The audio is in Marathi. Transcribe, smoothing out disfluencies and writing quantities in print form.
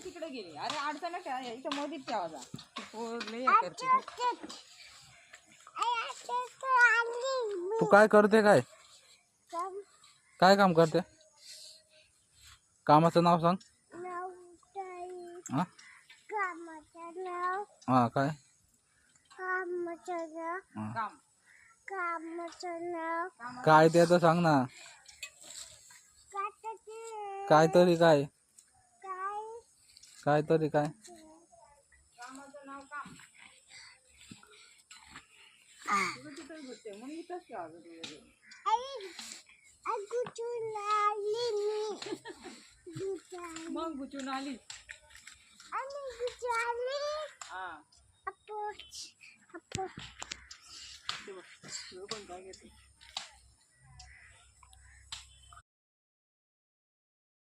तिकडे गेली. अरे अडचण काय इथं मोदीत ठेवा जा. तू काय करते? काय काय काम करते? कामाचं नाव सांग. हा काय काय ते तर सांग ना. काय तरी काय काय तरी काय कामाचं नाव काम. तिथं भेटते म्हणून इथंच ठेवा जा तुझ्या. मग गुचून आली. हा.